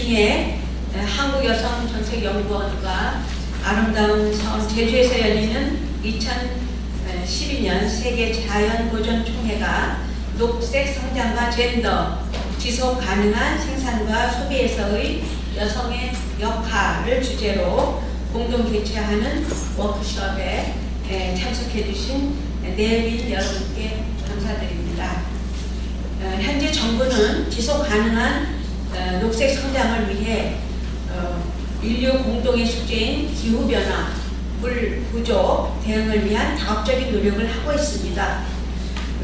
중에 한국여성정책연구원과 아름다운 섬 제주에서 열리는 2012년 세계 자연보존총회가 녹색 성장과 젠더, 지속 가능한 생산과 소비에서의 여성의 역할을 주제로 공동 개최하는 워크숍에 참석해 주신 내빈 여러분께 감사드립니다. 현재 정부는 지속 가능한 녹색 성장을 위해 인류 공동의 숙제인 기후변화, 물 부족 대응을 위한 다각적인 노력을 하고 있습니다.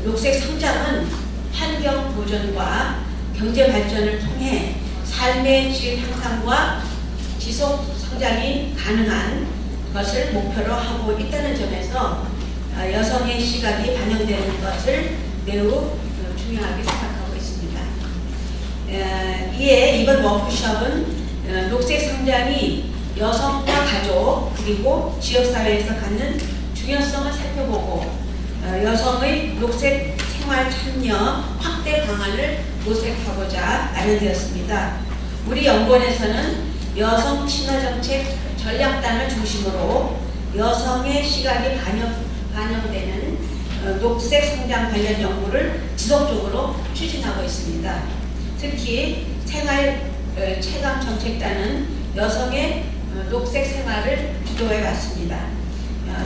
녹색 성장은 환경 보존과 경제 발전을 통해 삶의 질 향상과 지속 성장이 가능한 것을 목표로 하고 있다는 점에서 여성의 시각이 반영되는 것을 매우 중요하게 생각하고 있습니다. 이에 이번 워크숍은 녹색 성장이 여성과 가족 그리고 지역사회에서 갖는 중요성을 살펴보고 여성의 녹색 생활 참여 확대 방안을 모색하고자 마련되었습니다. 우리 연구원에서는 여성 친화정책 전략단을 중심으로 여성의 시각이 반영되는 녹색 성장 관련 연구를 지속적으로 추진하고 있습니다. 특히 생활 체감 정책단은 여성의 녹색 생활을 주도해 왔습니다.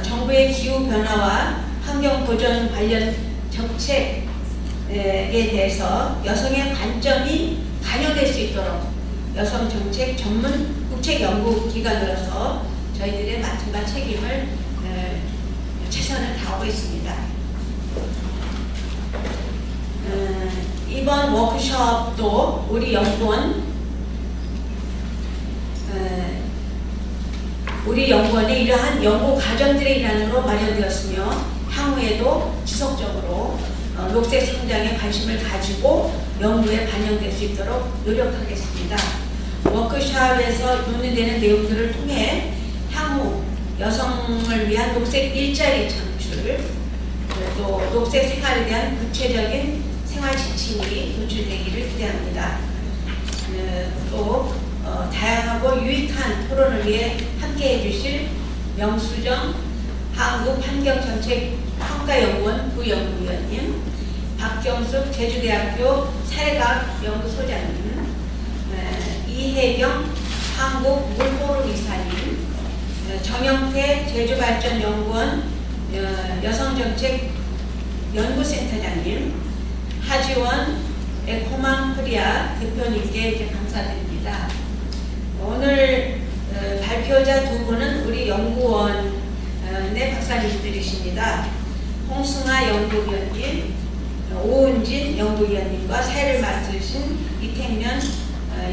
정부의 기후 변화와 환경 보존 관련 정책에 대해서 여성의 관점이 반영될 수 있도록 여성 정책 전문 국책 연구 기관으로서 저희들의 맡은 책임을 최선을 다하고 있습니다. 이번 워크숍도 우리 연구원의 이러한 연구 과정들의 일환으로 마련되었으며 향후에도 지속적으로 녹색 성장에 관심을 가지고 연구에 반영될 수 있도록 노력하겠습니다. 워크숍에서 논의되는 내용들을 통해 향후 여성을 위한 녹색 일자리 창출, 또 녹색 생활에 대한 구체적인 생활 지침이 도출되기를 기대합니다. 또 다양하고 유익한 토론을 위해 함께해 주실 명수정 한국환경정책평가연구원 부연구위원님, 박경숙 제주대학교 사회과학연구소장님, 이혜경 한국물포rum 이사님, 정영태 제주발전연구원 여성정책연구센터장님, 하지원 에코맘 코리아 대표님께 감사드립니다. 오늘 발표자 두 분은 우리 연구원의 박사님들이십니다. 홍승아 연구위원님, 오은진 연구위원님과 사회를 맡으신 이택면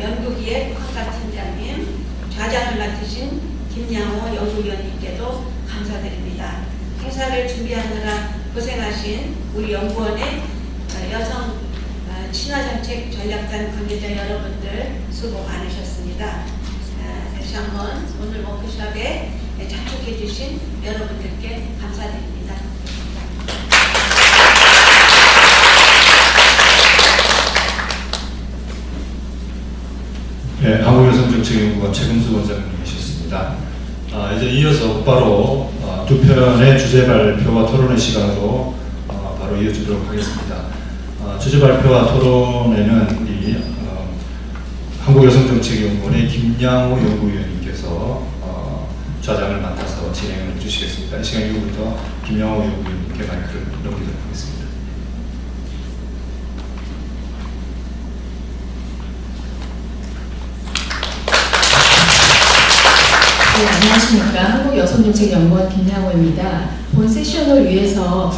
연구기획학과팀장님, 좌장을 맡으신 김양호 연구위원님께도 감사드립니다. 행사를 준비하느라 고생하신 우리 연구원의 여성 친화정책 전략단 관계자 여러분들 수고 많으셨습니다. 다시 한번 오늘 워크숍에 참석해 주신 여러분들께 감사드립니다. 네, 한국여성정책연구원 최금수 원장님이셨습니다. 이제 이어서 곧바로 두 편의 주제 발표와 토론의 시간으로 바로 이어지도록 하겠습니다. 주제 발표와 토론에는 우리 한국여성정책연구원의 김양호 연구위원님께서 좌장을 맡아서 진행을 해주시겠습니다. 이 시간 이후부터 김양호 연구위원님께 마이크를 넘기도록 하겠습니다. 네, 안녕하십니까. 한국여성정책연구원 김양호입니다. 본 세션을 위해서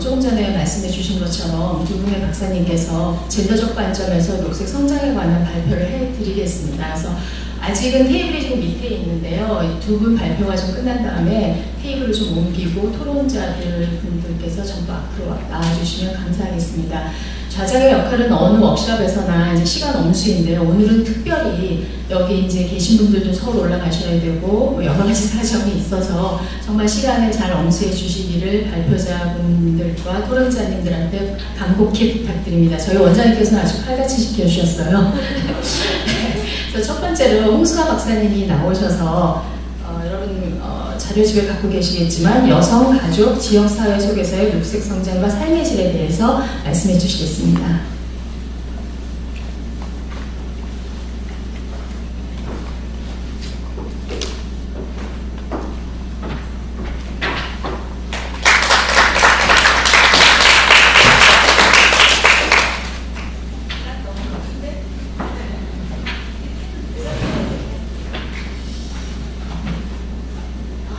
조금 전에 말씀해 주신 것처럼 두 분의 박사님께서 젠더적 관점에서 녹색 성장에 관한 발표를 해드리겠습니다. 그래서 아직은 테이블이 좀 밑에 있는데요. 두 분 발표가 좀 끝난 다음에 테이블을 좀 옮기고 토론자들 분들께서 전부 앞으로 나와주시면 감사하겠습니다. 좌장의 역할은 어느 워크숍에서나 이제 시간 엄수인데요. 오늘은 특별히 여기 이제 계신 분들도 서울 올라가셔야 되고 뭐 여러 가지 사정이 있어서 정말 시간을 잘 엄수해 주시기를 발표자분들과 토론자님들한테 간곡히 부탁드립니다. 저희 원장님께서는 아주 칼같이 지켜주셨어요. 그래서 첫 번째로 홍수아 박사님이 나오셔서 여러분 자료집을 갖고 계시겠지만 여성, 가족, 지역사회 속에서의 녹색 성장과 삶의 질에 대해서 말씀해 주시겠습니다.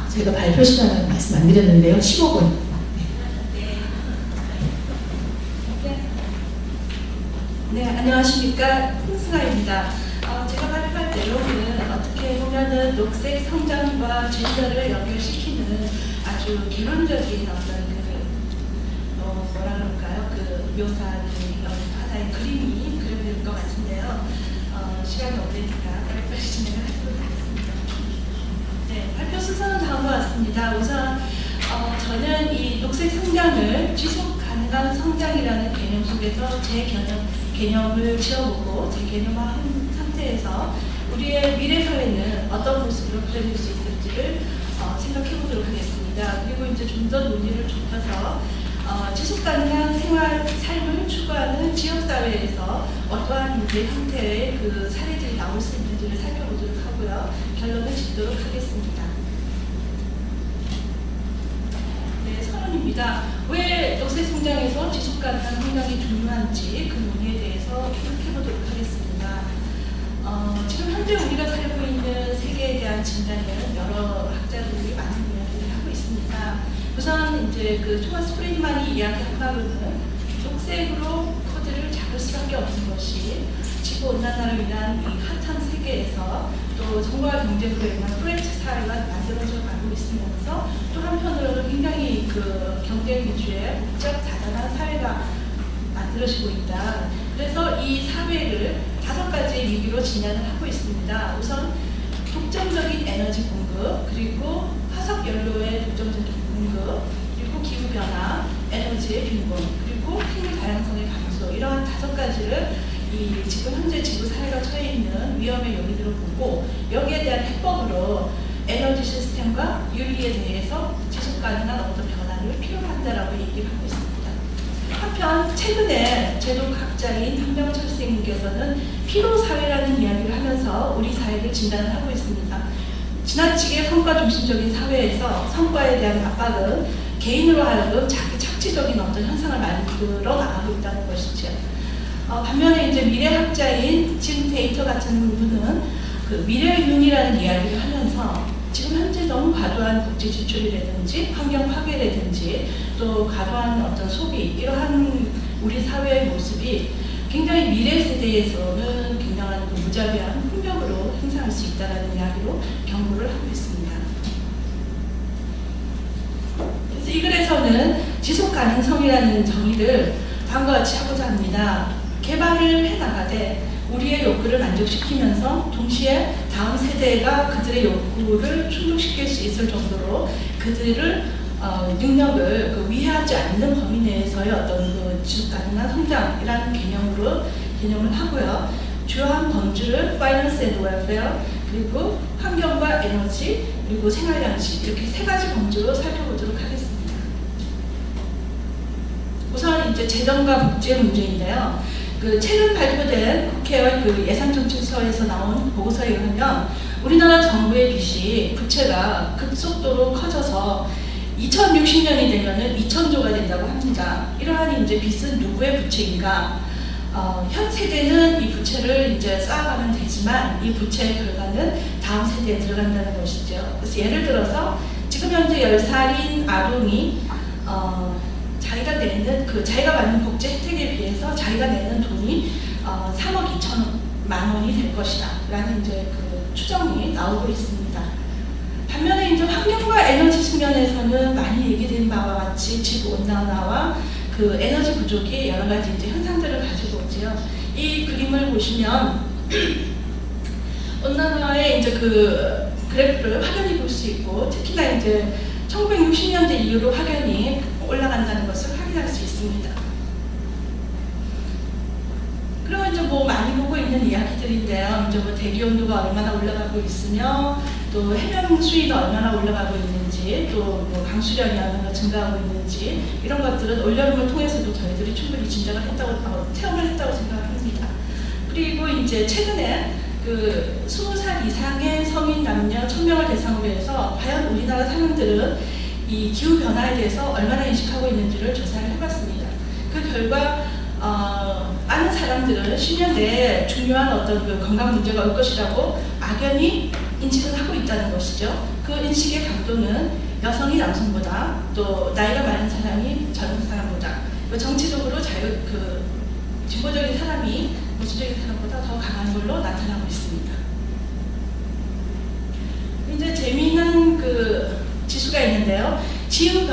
제가 발표 시간을 말씀 안 드렸는데요. 15분. 네, 안녕하십니까. 홍수아입니다. 제가 발표할 내용은 어떻게 보면은 녹색 성장과 젠더를 연결시키는 아주 개론적인 어떤 뭐라 그럴까요? 묘사는 하나의 그림이 그려질 것 같은데요. 시간이 없으니까 빨리빨리 진행을 하도록 하겠습니다. 네, 발표 순서는 다음과 같습니다. 우선 저는 이 녹색 성장을 지속 가능한 성장이라는 개념 속에서 제 개념을 지어보고 제 개념화한 상태에서 우리의 미래 사회는 어떤 모습으로 그려질 수 있을지를 생각해 보도록 하겠습니다. 그리고 이제 좀 더 논의를 좁혀서 지속 가능한 삶을 추구하는 지역 사회에서 어떠한 이제 형태의 그 사례들이 나올 수 있는지를 살펴보도록 하고요. 결론을 짓도록 하겠습니다. 네, 서론입니다. 왜 녹색 성장에서 지속 가능한 성장이 중요한지 그 논의에 대해서 생각해 보도록 하겠습니다. 지금 현재 우리가 살고 있는 세계에 대한 진단은 여러 학자들이 많은 이야기를 하고 있습니다. 우선 이제 그 토마스 프리드만이 이야기한 바로는 녹색으로 코드를 잡을 수밖에 없는 것이 지구 온난화로 인한 이 핫한 세계에서 또 정보화 경쟁으로 인한 프레트 사회가 만들어져 가고 있으면서 또 한편으로는 굉장히 그 경쟁 위주의 복잡 다단한 사회가 만들어지고 있다. 그래서 이 사회를 5가지의 위기로 진단을 하고 있습니다. 우선 독점적인 에너지 공급, 그리고 화석 연료의 독점적인 공급, 그리고 기후변화, 에너지의 빈곤, 그리고 생물 다양성의 감소, 이러한 5가지를 이 지금 현재 지구 사회가 처해 있는 위험의 요인으로 보고 여기에 대한 해법으로 에너지 시스템과 윤리에 대해서 지속 가능한 어떤 변화를 필요로 한다라고 얘기를 하고 있습니다. 한편 최근에 제독학자인 한병철 선생님께서는 피로사회라는 이야기를 하면서 우리 사회를 진단을 하고 있습니다. 지나치게 성과 중심적인 사회에서 성과에 대한 압박은 개인으로 하여금 자기 착취적인 어떤 현상을 만들어 나가고 있다는 것이죠. 반면에 이제 미래학자인 진 데이터 같은 분은 그 미래윤이라는 이야기를 하면서 지금 현재 너무 과도한 국제 지출이라든지 환경 파괴라든지 또 과도한 어떤 소비, 이러한 우리 사회의 모습이 굉장히 미래 세대에서는 굉장한 그 무자비한 폭력으로 행상할 수 있다는 이야기로 경고를 하고 있습니다. 그래서 이 글에서는 지속 가능성이라는 정의를 다음과 같이 하고자 합니다. 개발을 해나가되 우리의 욕구를 만족시키면서 동시에 다음 세대가 그들의 욕구를 충족시킬 수 있을 정도로 그들을 능력을 위하지 않는 범위 내에서의 어떤 그 지속 가능한 성장이라는 개념을 하고요. 주요한 범주를 파이낸스 앤드 웰페어, 그리고 환경과 에너지, 그리고 생활 양식, 이렇게 3가지 범주로 살펴보도록 하겠습니다. 우선 이제 재정과 복지의 문제인데요. 그 최근 발표된 국회의 그 예산정책서에서 나온 보고서에 의하면 우리나라 정부의 빚이 부채가 급속도로 커져서 2060년이 되면은 2,000조가 된다고 합니다. 이러한 이제 빚은 누구의 부채인가? 현 세대는 이 부채를 이제 쌓아가면 되지만 이 부채의 결과는 다음 세대에 들어간다는 것이죠. 그래서 예를 들어서 지금 현재 10살인 아동이 자기가 받는 복지 혜택에 비해서 자기가 내는 돈이 3억 2천만 원이 될 것이다 라는 이제 그 추정이 나오고 있습니다. 반면에 이제 환경과 에너지 측면에서는 많이 얘기된 바와 같이 지구 온난화와 그 에너지 부족이 여러 가지 이제 현상들을 가지고 오지요. 이 그림을 보시면 온난화의 이제 그 그래프를 확연히 볼 수 있고, 특히나 이제 1960년대 이후로 확연히 올라간다는 것을 확인할 수 있습니다. 그러면 이제 뭐 많이 보고 있는 이야기들인데요. 이제 뭐 대기 온도가 얼마나 올라가고 있으며 또 해면 수위가 얼마나 올라가고 있는지 또 뭐 강수량이 얼마나 증가하고 있는지 이런 것들은 올여름을 통해서도 저희들이 충분히 진작을 했다고 체험을 했다고 생각합니다. 그리고 이제 최근에 그 20살 이상의 성인 남녀 1000명을 대상으로 해서 과연 우리나라 사람들은 이 기후 변화에 대해서 얼마나 인식하고 있는지를 조사를 해봤습니다. 그 결과 많은 사람들은 10년 내에 중요한 어떤 그 건강 문제가 올 것이라고 막연히 인식을 하고 있다는 것이죠. 그 인식의 강도는 여성이 남성보다 또 나이가 많은 사람이 젊은 사람보다 정치적으로 진보적인 사람이 보수적인 사람보다 더 강한 걸로 나타나고 있습니다. 이제 재미있는 그 지수가 있는데요. 기후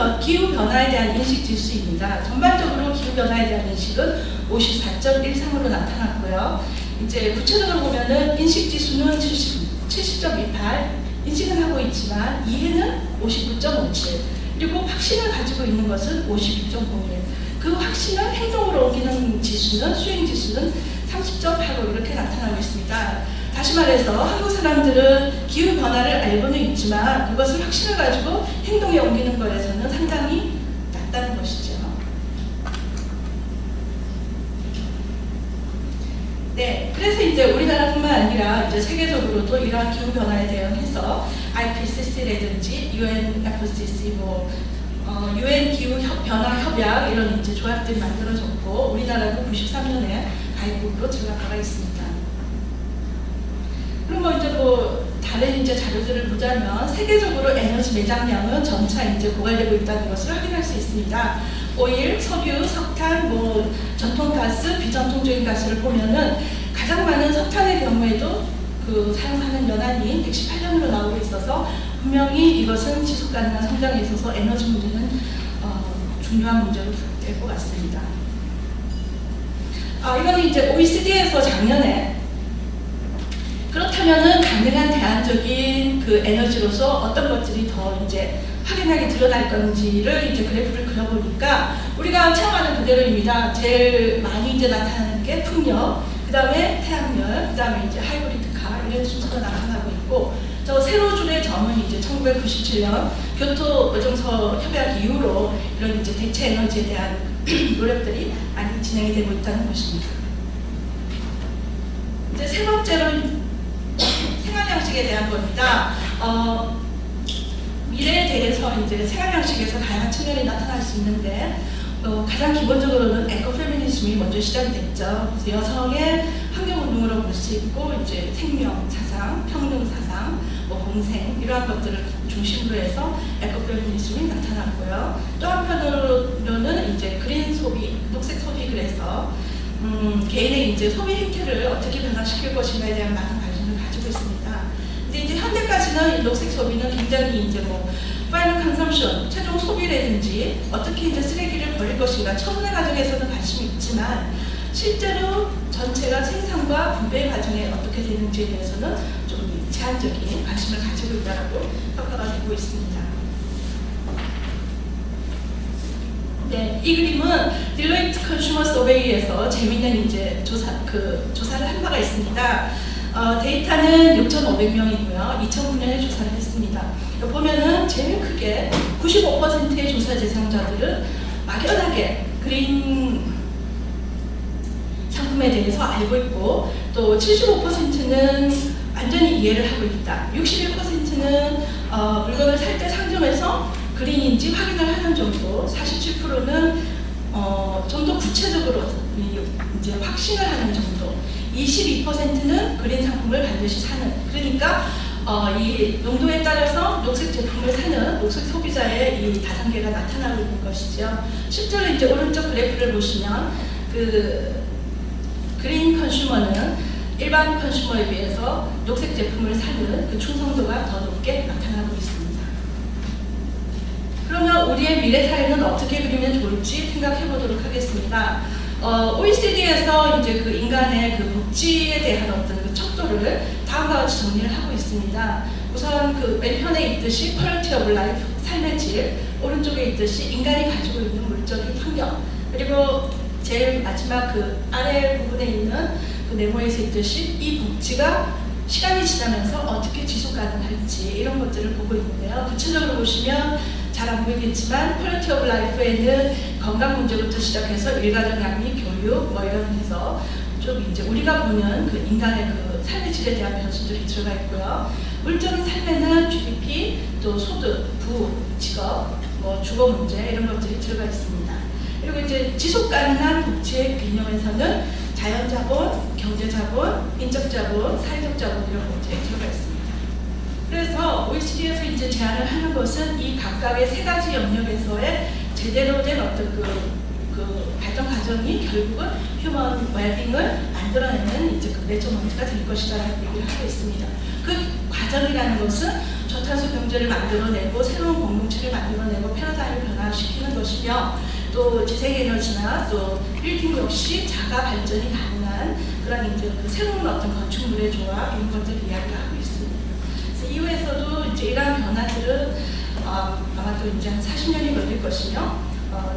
변화에 대한 인식 지수입니다. 전반적으로 기후 변화에 대한 인식은 54.13으로 나타났고요. 이제 구체적으로 보면은 인식 지수는 70.28, 인식은 하고 있지만 이해는 59.57, 그리고 확신을 가지고 있는 것은 52.01. 그 확신을 행동으로 옮기는 지수는 수행 지수는 30.85 이렇게 나타나고 있습니다. 다시 말해서 한국 사람들은 기후 변화를 알고는 있지만 그것을 확신을 가지고 행동에 옮기는 것에서는 상당히 낮다는 것이죠. 네, 그래서 이제 우리나라뿐만 아니라 이제 세계적으로도 이러한 기후 변화에 대응해서 IPCC라든지 UNFCC UN 기후 변화 협약 이런 이제 조약들이 만들어졌고 우리나라도 93년에 가입국으로 들어가 있습니다. 그리고 이제 다른 이제 자료들을 보자면 세계적으로 에너지 매장량은 점차 이제 고갈되고 있다는 것을 확인할 수 있습니다. 오일, 석유, 석탄, 전통가스, 비전통적인 가스를 보면은 가장 많은 석탄의 경우에도 사용하는 연한이 118년으로 나오고 있어서 분명히 이것은 지속 가능한 성장에 있어서 에너지 문제는 중요한 문제로 될 것 같습니다. 이거는 이제 OECD에서 작년에 그렇다면은 가능한 대안적인 그 에너지로서 어떤 것들이 더 이제 확연하게 드러날 건지를 이제 그래프를 그려보니까 우리가 체험하는 그대로입니다. 제일 많이 이제 나타나는 게 풍력, 그 다음에 태양열, 그 다음에 이제 하이브리드카 이런 순서가 나타나고 있고 저 세로 줄의 점은 이제 1997년 교토 의정서 협약 이후로 이런 이제 대체 에너지에 대한 노력들이 많이 진행이 되고 있다는 것입니다. 이제 세 번째로 생활 양식에 대한 겁니다. 미래에 대해서 이제 생활 양식에서 다양한 측면이 나타날 수 있는데 가장 기본적으로는 에코페미니즘이 먼저 시작이 됐죠. 그래서 여성의 환경운동으로 볼 수 있고 이제 생명 사상, 평등 사상, 공생 이러한 것들을 중심으로 해서 에코페미니즘이 나타났고요. 또 한편으로는 이제 그린 소비, 녹색 소비 그래서 개인의 이제 소비 행태를 어떻게 변화시킬 것인가에 대한 많은 관심을 가지고 있습니다. 근데 이제 현대까지는 이 녹색 소비는 굉장히 이제 파이널 컨섬션, 최종 소비라든지 어떻게 이제 쓰레기를 버릴 것인가 처분의 과정에서는 관심이 있지만 실제로 전체가 생산과 분배 과정에 어떻게 되는지에 대해서는 좀 제한적인 관심을 가지고 있다고 평가가 되고 있습니다. 네, 이 그림은 딜로이트 컨슈머 서베이에서 재미있는 이제 조사를 한 바가 있습니다. 데이터는 6,500명이고요. 2009년에 조사를 했습니다. 보면은 제일 크게 95%의 조사 대상자들은 막연하게 그린 상품에 대해서 알고 있고 또 75%는 완전히 이해를 하고 있다. 61%는 물건을 살 때 상점에서 그린인지 확인을 하는 정도, 47%는 좀 더 구체적으로 이제 확신을 하는 정도, 22%는 그린 상품을 반드시 사는. 그러니까 이 농도에 따라서 녹색 제품을 사는 녹색 소비자의 이 다단계가 나타나고 있는 것이죠. 실제로 이제 오른쪽 그래프를 보시면 그린 컨슈머는 일반 컨슈머에 비해서 녹색 제품을 사는 그 충성도가 더 높게 나타나고 있습니다. 그러면 우리의 미래 사회는 어떻게 그리면 좋을지 생각해 보도록 하겠습니다. OECD에서 이제 그 인간의 그 복지에 대한 어떤 그 척도를 다음과 같이 정리를 하고 있습니다. 우선 그 왼편에 있듯이 quality of life, 삶의 질, 오른쪽에 있듯이 인간이 가지고 있는 물적인 환경, 그리고 제일 마지막 그 아래 부분에 있는 그 네모에서 있듯이 이 복지가 시간이 지나면서 어떻게 지속 가능할지 이런 것들을 보고 있는데요. 구체적으로 보시면 잘 안 보이겠지만 퀄리티 오브 라이프에는 건강 문제부터 시작해서 일가정 양립, 교육 뭐 이런 해서 좀 이제 우리가 보는 그 인간의 그 삶의 질에 대한 변수들이 들어가 있고요. 물적인 삶에는 GDP, 또 소득, 부, 직업, 뭐 주거 문제 이런 것들이 들어가 있습니다. 그리고 이제 지속 가능한 복지의 균형에서는 자연자본, 경제자본, 인적자본, 사회적자본 이런 것들이 들어가 있습니다. 그래서 OECD에서 이제 제안을 하는 것은 이 각각의 세 가지 영역에서의 제대로 된 어떤 그 발전 과정이 결국은 휴먼 웰빙을 만들어내는 이제 그 매저먼트가 될 것이다라는 얘기를 하고 있습니다. 그 과정이라는 것은 저탄소 경제를 만들어내고 새로운 공동체를 만들어내고 패러다임을 변화시키는 것이며 또 재생에너지나 또 빌딩 역시 자가 발전이 가능한 그런 이제 그 새로운 어떤 건축물의 조합 이런 것들을 이야기를 하고 있습니다. 그래서 이후에서도 이제 이러한 변화들은 아마도 이제 한 40년이 걸릴 것이며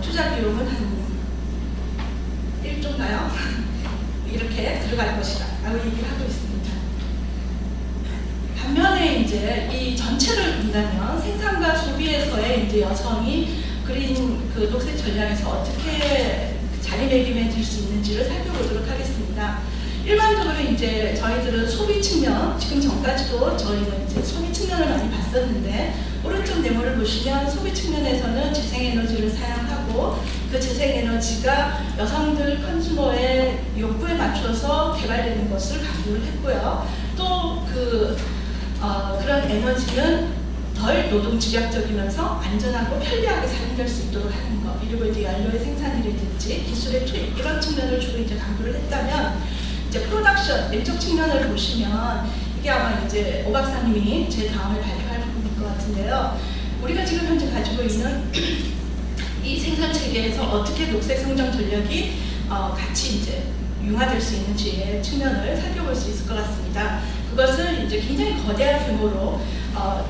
투자 비용은 한 1조인가요? 이렇게 들어갈 것이다 라고 얘기를 하고 있습니다. 반면에 이제 이 전체를 본다면 생산과 소비에서의 이제 여성이 그린 그 녹색 전략에서 어떻게 자리매김해질 수 있는지를 살펴보도록 하겠습니다. 일반적으로 이제 저희들은 소비 측면, 지금 전까지도 저희는 이제 소비 측면을 많이 봤었는데 오른쪽 네모를 보시면 소비 측면에서는 재생에너지를 사용하고 그 재생에너지가 여성들 컨슈머의 욕구에 맞춰서 개발되는 것을 강조를 했고요. 또 그런 에너지는 덜 노동집약적이면서 안전하고 편리하게 사용될 수 있도록 하는 것, 그리고 이제 연료의 생산이라든지 기술의 투입 이런 측면을 주로 이제 강조를 했다면 이제 프로덕션 내적 측면을 보시면 이게 아마 이제 오 박사님이 제 다음에 발표할 부분일 것 같은데요. 우리가 지금 현재 가지고 있는 이 생산 체계에서 어떻게 녹색 성장 전략이 같이 이제 융화될 수 있는지의 측면을 살펴볼 수 있을 것 같습니다. 그것은 이제 굉장히 거대한 규모로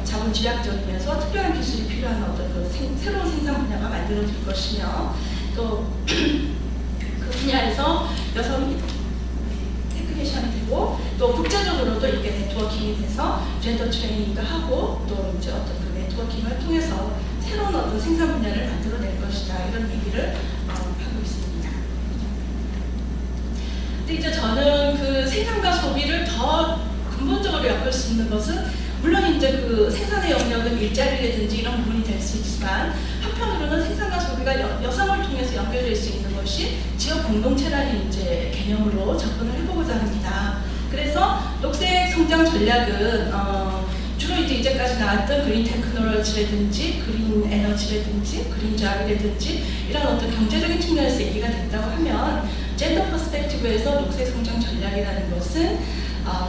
자본 집약적이면서 특별한 기술이 필요한 어떤 그 새로운 생산 분야가 만들어질 것이며 또 그 분야에서 여성이 테크니션이 되고 또 국제적으로도 이게 네트워킹이 돼서 젠더 트레이닝도 하고 또 이제 어떤 그 네트워킹을 통해서 새로운 어떤 생산 분야를 만들어낼 것이다 이런 얘기를 하고 있습니다. 근데 이제 저는 그 생산과 소비를 더 근본적으로 엮을 수 있는 것은 물론 이제 그 생산의 영역은 일자리라든지 이런 부분이 될 수 있지만 한편으로는 생산과 소비가 여성을 통해서 연결될 수 있는 것이 지역 공동체라는 이제 개념으로 접근을 해보고자 합니다. 그래서 녹색 성장 전략은 주로 이제 이제까지 나왔던 그린 테크놀로지라든지 그린 에너지라든지 그린 잡이라든지 이런 어떤 경제적인 측면에서 얘기가 됐다고 하면 젠더 퍼스펙티브에서 녹색 성장 전략이라는 것은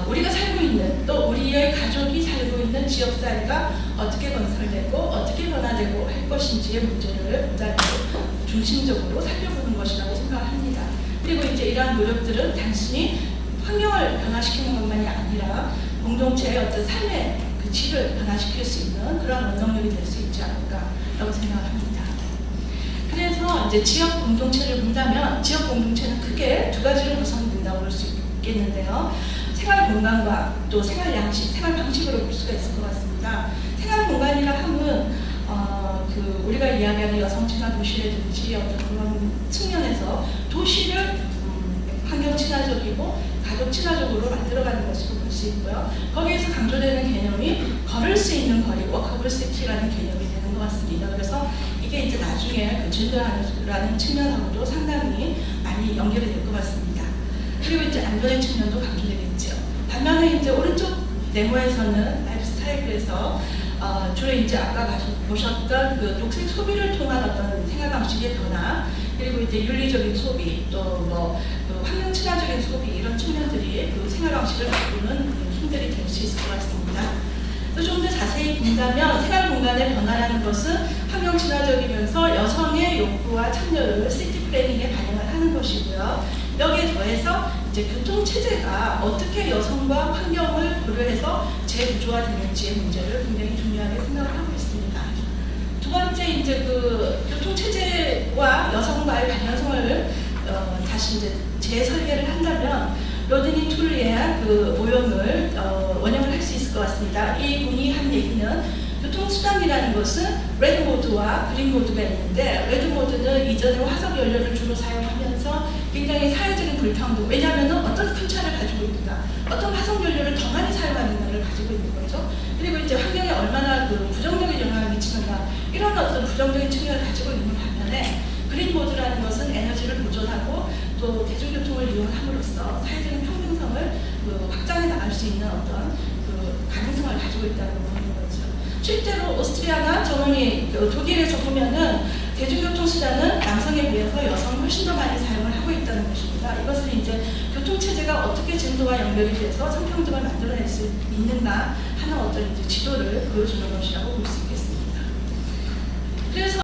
우리가 살고 있는 또 우리의 가족이 살고 있는 지역사회가 어떻게 건설되고 어떻게 변화되고 할 것인지의 문제를 보다 중심적으로 살펴보는 것이라고 생각합니다. 그리고 이제 이러한 노력들은 단순히 환경을 변화시키는 것만이 아니라 공동체의 어떤 삶의 그 질을 변화시킬 수 있는 그런 원동력이 될 수 있지 않을까라고 생각합니다. 그래서 이제 지역 공동체를 본다면 지역 공동체는 크게 두 가지로 구성된다고 볼 수 있겠는데요. 생활 공간과 또 생활 양식, 생활 방식으로 볼 수가 있을 것 같습니다. 생활 공간이라 함은 그 우리가 이야기하는 여성 친화 도시라든지 어떤 그런 측면에서 도시를 환경 친화적이고 가족 친화적으로 만들어가는 것으로 볼 수 있고요. 거기에서 강조되는 개념이 걸을 수 있는 거리, 워커블 시티라는 개념이 되는 것 같습니다. 그래서 이게 이제 나중에 그 젠더라는 측면하고도 상당히 많이 연결이 될 것 같습니다. 그리고 이제 안전의 측면도 강조되겠죠. 반면에 이제 오른쪽 네모에서는 라이프 스타일에서 주로 이제 아까 보셨던 그 녹색 소비를 통한 어떤 생활 방식의 변화, 그리고 이제 윤리적인 소비, 또 그 환경 친화적인 소비 이런 측면들이 그 생활 방식을 바꾸는 힘들이 될 수 있을 것 같습니다. 또 좀 더 자세히 본다면 생활 공간의 변화라는 것은 환경 친화적이면서 여성의 욕구와 참여를 시티 플래닝에 반영을 하는 것이고요. 여기에 더해서 이제 교통 체제가 어떻게 여성과 환경을 고려해서 재구조화되는지의 문제를 굉장히 중요하게 생각을 하고 있습니다. 두 번째 이제 그 교통 체제와 여성과의 관련성을 다시 이제 재설계를 한다면 로드니 툴리의 그 오용을 원형을 할 수 있을 것 같습니다. 이 분이 한 얘기는 교통수단이라는 것은 레드 모드와 그린 모드가 있는데 레드 모드는 이전에 화석 연료를 주로 사용하면서 굉장히 사회적인 불평등, 왜냐하면 어떤 큰 차를 가지고 있는가, 어떤 화석 연료를 더 많이 사용하는가를 가지고 있는 거죠. 그리고 이제 환경에 얼마나 그 부정적인 영향을 미치는가, 이런 어떤 부정적인 측면을 가지고 있는 반면에 그린 모드라는 것은 에너지를 보존하고 또 대중교통을 이용함으로써 사회적인 평등성을 확장해 나갈 수 있는 어떤 그 가능성을 가지고 있다고 보는 거죠. 실제로 오스트리아나 저번에 독일에서 보면은 대중교통수단은 남성에 비해서 여성이 훨씬 더 많이 사용을 하고 있다는 것입니다. 이것은 이제 교통체제가 어떻게 제도와 연결이 돼서 성평등을 만들어낼 수 있는가 하는 어떤 이제 지도를 보여주는 것이라고 볼 수 있겠습니다. 그래서